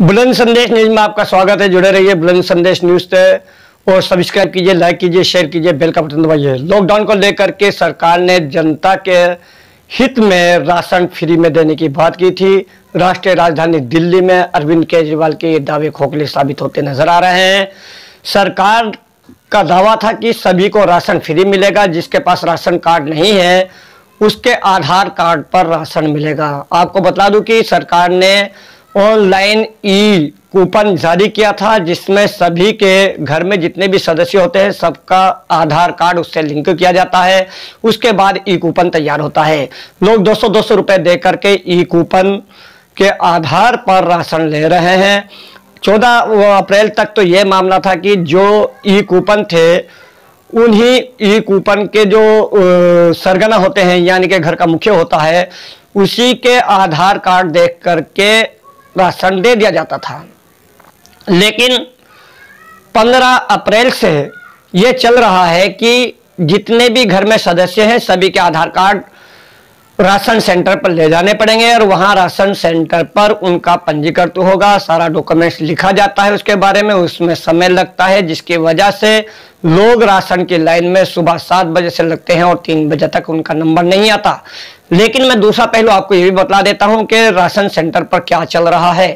बुलंद संदेश न्यूज में आपका स्वागत है। जुड़े रहिए बुलंद संदेश न्यूज से और सब्सक्राइब कीजिए, लाइक कीजिए, शेयर कीजिए, बेल का बटन दबाइए। लॉकडाउन को लेकर के सरकार ने जनता के हित में राशन फ्री में देने की बात की थी। राष्ट्रीय राजधानी दिल्ली में अरविंद केजरीवाल के दावे खोखले साबित होते नजर आ रहे हैं। सरकार का दावा था कि सभी को राशन फ्री मिलेगा, जिसके पास राशन कार्ड नहीं है उसके आधार कार्ड पर राशन मिलेगा। आपको बता दूं कि सरकार ने ऑनलाइन ई कूपन जारी किया था, जिसमें सभी के घर में जितने भी सदस्य होते हैं सबका आधार कार्ड उससे लिंक किया जाता है। उसके बाद ई कूपन तैयार होता है। लोग 200-200 रुपए दे करके ई कूपन के आधार पर राशन ले रहे हैं। 14 अप्रैल तक तो ये मामला था कि जो ई कूपन थे उन्हीं ई कूपन के जो सरगना होते हैं, यानी कि घर का मुखिया होता है, उसी के आधार कार्ड देख करके राशन दे दिया जाता था। लेकिन 15 अप्रैल से ये चल रहा है कि जितने भी घर में सदस्य हैं सभी के आधार कार्ड राशन सेंटर पर ले जाने पड़ेंगे और वहां राशन सेंटर पर उनका पंजीकरण होगा। सारा डॉक्यूमेंट्स लिखा जाता है उसके बारे में, उसमें समय लगता है, जिसकी वजह से लोग राशन की लाइन में सुबह 7 बजे से लगते हैं और 3 बजे तक उनका नंबर नहीं आता। लेकिन मैं दूसरा पहलू आपको ये भी बता देता हूं कि राशन सेंटर पर क्या चल रहा है।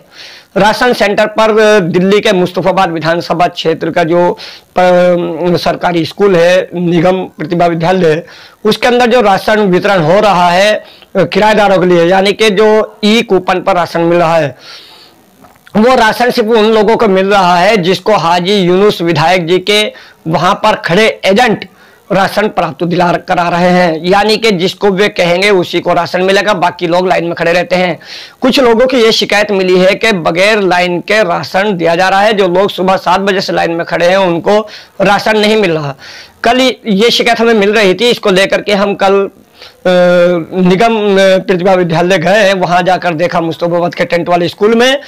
राशन सेंटर पर दिल्ली के मुस्तफाबाद विधानसभा क्षेत्र का जो सरकारी स्कूल है, निगम प्रतिभा विद्यालय, उसके अंदर जो राशन वितरण हो रहा है किराएदारों के लिए, यानी कि जो ई कूपन पर राशन मिल रहा है, वो राशन सिर्फ उन लोगों को मिल रहा है जिसको हाजी यूनुस विधायक जी के वहां पर खड़े एजेंट राशन प्राप्त दिला करा रहे हैं। यानी कि जिसको वे कहेंगे उसी को राशन मिलेगा, बाकी लोग लाइन में खड़े रहते हैं। कुछ लोगों की यह शिकायत मिली है कि बगैर लाइन के राशन दिया जा रहा है। जो लोग सुबह 7 बजे से लाइन में खड़े हैं उनको राशन नहीं मिल रहा। कल ये शिकायत हमें मिल रही थी, इसको लेकर के हम कल निगम प्रतिभा विद्यालय गए, वहां जाकर देखा मुस्तफाबाद के टेंट वाले स्कूल में,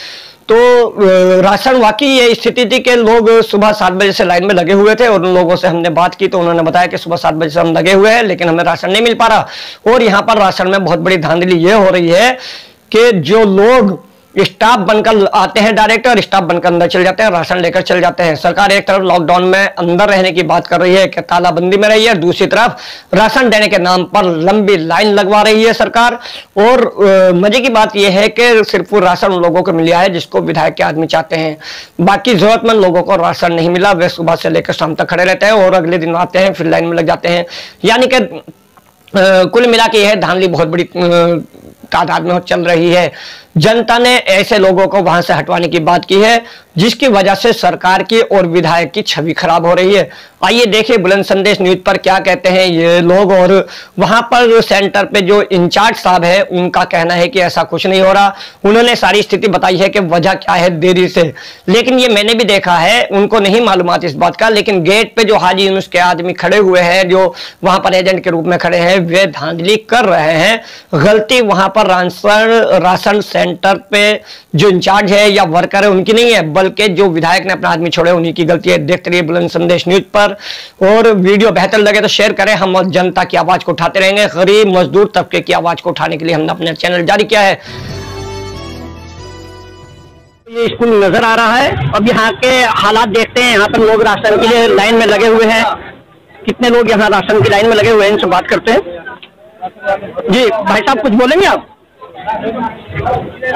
तो राशन वाकई ये स्थिति थी कि लोग सुबह 7 बजे से लाइन में लगे हुए थे और उन लोगों से हमने बात की तो उन्होंने बताया कि सुबह 7 बजे से हम लगे हुए हैं लेकिन हमें राशन नहीं मिल पा रहा। और यहाँ पर राशन में बहुत बड़ी धांधली ये हो रही है कि जो लोग स्टाफ बनकर आते हैं डायरेक्ट और स्टाफ बनकर अंदर चले जाते हैं, राशन लेकर चले जाते हैं। सरकार एक तरफ लॉकडाउन में अंदर रहने की बात कर रही है कि तालाबंदी में रही है, दूसरी तरफ राशन देने के नाम पर लंबी लाइन लगवा रही है सरकार। और मजे की बात यह है कि सिर्फ वो राशन उन लोगों को मिला है जिसको विधायक के आदमी चाहते हैं, बाकी जरूरतमंद लोगों को राशन नहीं मिला। वे सुबह से लेकर शाम तक खड़े रहते हैं और अगले दिन आते हैं फिर लाइन में लग जाते हैं। यानी कि कुल मिला के यह धांधली बहुत बड़ी तादाद में चल रही है। जनता ने ऐसे लोगों को वहां से हटवाने की बात की है, जिसकी वजह से सरकार की और विधायक की छवि खराब हो रही है। आइए देखिए बुलंद संदेश न्यूज पर क्या कहते हैं ये लोग। और वहां पर सेंटर पे जो इंचार्ज साहब है उनका कहना है कि ऐसा कुछ नहीं हो रहा। उन्होंने सारी स्थिति बताई है कि वजह क्या है देरी से, लेकिन ये मैंने भी देखा है, उनको नहीं मालूमात इस बात का। लेकिन गेट पे जो हाजी यूनुस के आदमी खड़े हुए हैं, जो वहां पर एजेंट के रूप में खड़े हैं, वे धांधली कर रहे हैं। गलती वहां पर राशन सेंटर पे जो इंचार्ज है या वर्कर है उनकी नहीं है, बल्कि जो विधायक ने अपना आदमी छोड़े उन्हीं की गलती है। देखते रहिए बुलंद संदेश न्यूज पर और वीडियो बेहतर लगे तो शेयर करें। हम जनता की आवाज को उठाते रहेंगे। गरीब मजदूर तबके की आवाज को उठाने के लिए हमने अपना चैनल जारी किया है। ये स्कूल नजर आ रहा है। अब यहाँ के हालात देखते हैं। यहाँ पर लोग राशन के लिए लाइन में लगे हुए हैं। कितने लोग यहाँ राशन की लाइन में लगे हुए हैं, इनसे बात करते हैं। जी भाई साहब कुछ बोलेंगे आप?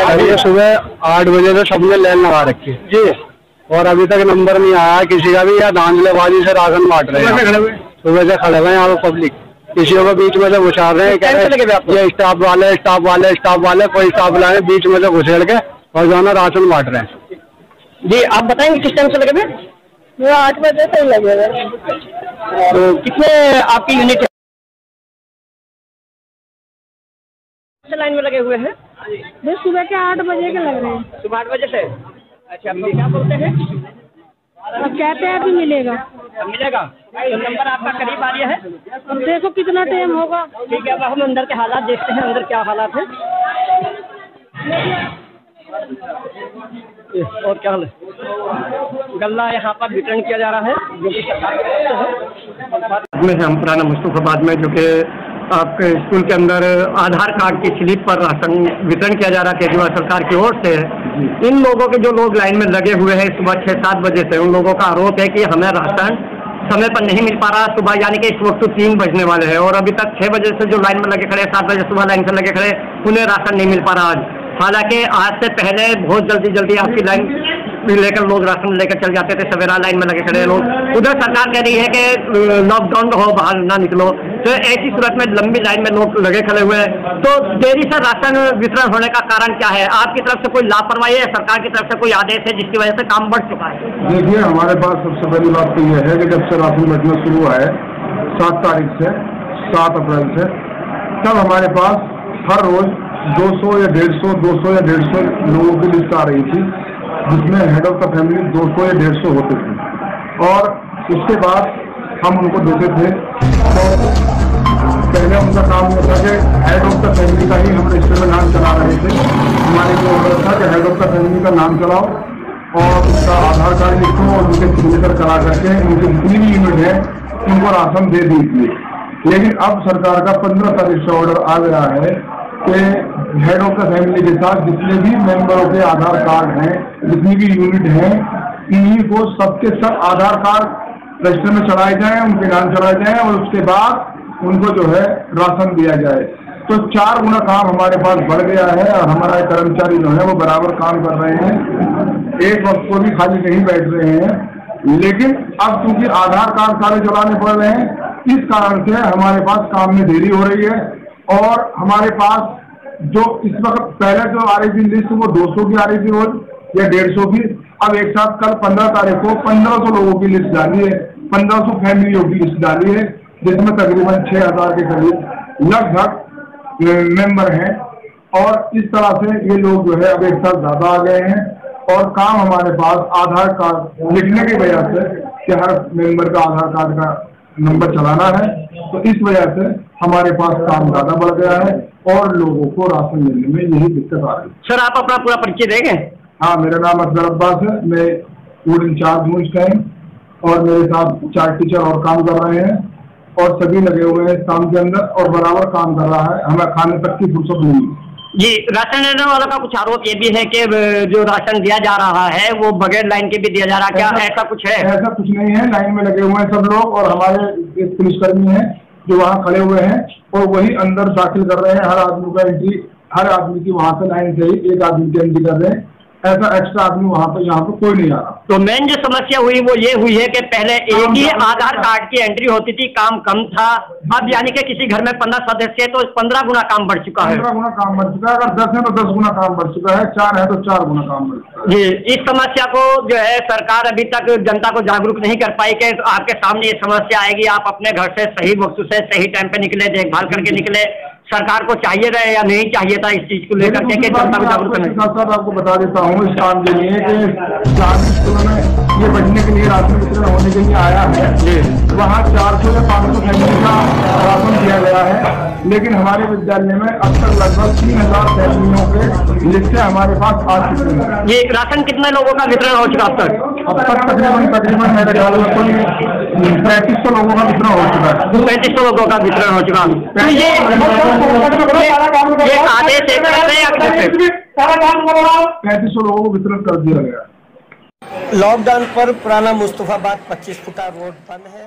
अभी सुबह 8 बजे से सबने लाइन लगा रखी है जी, और अभी तक नंबर नहीं आया किसी का भी। या धांधलेबाजी से राशन बांट रहे हैं। सुबह से खड़े हुए हैं यहाँ पे पब्लिक, किसी को बीच में से घुसार रहे हैं। ये स्टाफ वाले कोई स्टाफ लाए बीच में से घुसेड़ के और जो है ना राशन बांट रहे हैं। जी आप बताएंगे किस टाइम से लगे हुए? 8 बजे से लगे हुए। तो कितने आपकी यूनिट लाइन में लगे हुए हैं? सुबह के 8 बजे के लग रहे हैं। सुबह 8 बजे से? अच्छा, अभी क्या बोलते हैं? अब कहते हैं अभी मिलेगा। मिलेगा तो नंबर आपका करीब आ गया है। अब देखो कितना टाइम होगा। ठीक है, अब हम अंदर के हालात देखते हैं, अंदर क्या हालात है और क्या हाल है। गल्ला यहाँ पर वितरण किया जा रहा है जो कि सरकार में है। हम पुराना मुस्तफाबाद में जो कि आपके स्कूल के अंदर आधार कार्ड की स्लिप पर राशन वितरण किया जा रहा है केजरीवाल सरकार की ओर से। इन लोगों के जो लोग लाइन में लगे हुए हैं सुबह 6-7 बजे से, उन लोगों का आरोप है कि हमें राशन समय पर नहीं मिल पा रहा सुबह, यानी कि इस वक्त 3 बजने वाले हैं और अभी तक 6 बजे से जो लाइन में लगे खड़े, 7 बजे सुबह लाइन से लगे खड़े, उन्हें राशन नहीं मिल पा रहा आज। हालांकि आज से पहले बहुत जल्दी आपकी लाइन लेकर लोग राशन लेकर चल जाते थे, सवेरा लाइन में लगे खड़े लोग। उधर सरकार कह रही है कि लॉकडाउन हो, बाहर ना निकलो, तो ऐसी सूरत में लंबी लाइन में लोग लगे खड़े हुए हैं। तो देरी से राशन वितरण होने का कारण क्या है? आपकी तरफ से कोई लापरवाही है, सरकार की तरफ से कोई आदेश है जिसकी वजह से काम बढ़ चुका है? देखिए, हमारे पास सबसे पहली बात तो यह है कि जब से राशन बंटना शुरू हुआ है 7 तारीख से, 7 अप्रैल से, तब हमारे पास हर रोज 200 या 150 लोगों की लिस्ट आ रही थी, जिसमें हेड ऑफ द फैमिली 200 या 150 होते थे। और उसके बाद हम उनको देते थे, तो पहले उनका काम होता कि हेड ऑफ द फैमिली का ही हम रजिस्टर में नाम चला रहे थे। हमारे जो ऑर्डर था कि हेड ऑफ द फैमिली का नाम चलाओ और उसका आधार कार्ड लिखो और उनके सिग्नेचर करा करके उनकी जितनी भी यूनिट है उनको राशन दे दीजिए। लेकिन अब सरकार का 15 तारीख से ऑर्डर आ गया है कि हेड ऑफ द फैमिली के साथ जितने भी मेंबरों के आधार कार्ड हैं, जितनी भी यूनिट हैं, इन्हीं को सबके सब आधार कार्ड रजिस्टर में चलाए जाएं, उनके नाम चलाए जाएं और उसके बाद उनको जो है राशन दिया जाए। तो 4 गुना काम हमारे पास बढ़ गया है और हमारे कर्मचारी जो है वो बराबर काम कर रहे हैं, एक वक्त को भी खाली नहीं बैठ रहे हैं। लेकिन अब क्योंकि आधार कार्ड सारे चलाने पड़ रहे हैं, इस कारण से हमारे पास काम में देरी हो रही है। और हमारे पास जो इस वक्त पहले जो आ रही थी लिस्ट वो 200 की आ रही थी रोज या 150 की, अब एक साथ कल 15 तारीख को 1500 लोगों की लिस्ट डाली है, 1500 फैमिलियों की लिस्ट डाली है, जिसमें तकरीबन 6000 के करीब लगभग मेंबर हैं। और इस तरह से ये लोग जो है अब एक साथ ज्यादा आ गए हैं और काम हमारे पास आधार कार्ड लिखने की वजह से कि हर मेंबर का आधार कार्ड का नंबर चलाना है, तो इस वजह से हमारे पास काम ज्यादा बढ़ गया है और लोगों को राशन मिलने में यही दिक्कत आ रही है। सर, आप अपना पूरा परिचय देंगे? हाँ, मेरा नाम अफजल अब्बास है, मैं फूड इंचार्ज हूँ इस टाइम और मेरे साथ 4 टीचर और काम कर रहे हैं और सभी लगे हुए हैं काम के अंदर और बराबर काम कर रहा है, हमें खाने तक की फुर्सत नहीं है। जी, राशन लेने वालों का कुछ आरोप ये भी है कि जो राशन दिया जा रहा है वो बगैर लाइन के भी दिया जा रहा है, क्या ऐसा कुछ है? ऐसा कुछ नहीं है, लाइन में लगे हुए हैं सब लोग और हमारे पुलिसकर्मी हैं जो वहाँ खड़े हुए हैं और वही अंदर दाखिल कर रहे हैं। हर आदमी का एंट्री, हर आदमी की वहाँ से लाइन से ही एक आदमी की एंट्री कर रहे हैं, ऐसा एक्स्ट्रा आदमी वहाँ पर यहाँ पर कोई नहीं आ रहा। तो मेन जो समस्या हुई वो ये हुई है कि पहले एक ही आधार कार्ड की एंट्री होती थी, काम कम था, अब यानी कि किसी घर में 15 सदस्य है तो 15 गुना काम बढ़ चुका है। 15 गुना काम बढ़ चुका है, अगर 10 है तो 10 गुना काम बढ़ चुका है, 4 है तो 4 गुना काम बढ़ चुका है। जी, इस समस्या को जो है सरकार अभी तक जनता को जागरूक नहीं कर पाई कि आपके सामने ये समस्या आएगी, आप अपने घर से सही वक्त से सही टाइम पे निकले, देखभाल करके निकले। सरकार को चाहिए रहे या नहीं चाहिए था इस चीज को लेकर के जनता को जागरूक करने? साथ आपको बता देता हूँ इस काम के लिए कि स्कूलों में ये बचने के लिए राशन वितरण होने के लिए आया है, वहाँ 400 या 500 फैमिली का राशन दिया गया है, लेकिन हमारे विद्यालय में अब तक लगभग 3000 फैमिलियों के लिस्ट हमारे पास आ चुकी है। ये राशन कितने लोगों का वितरण हो चुका अब तक? अब तक तकरीबन मेरे ख्याल में कोई 3500 लोगों का वितरण हो चुका है। 3500 लोगों का वितरण हो चुका है। ये आदेश 3500 लोगों को वितरण कर दिया गया। लॉकडाउन पर पुराना मुस्तफाबाद 25 फुटा रोड बंद है।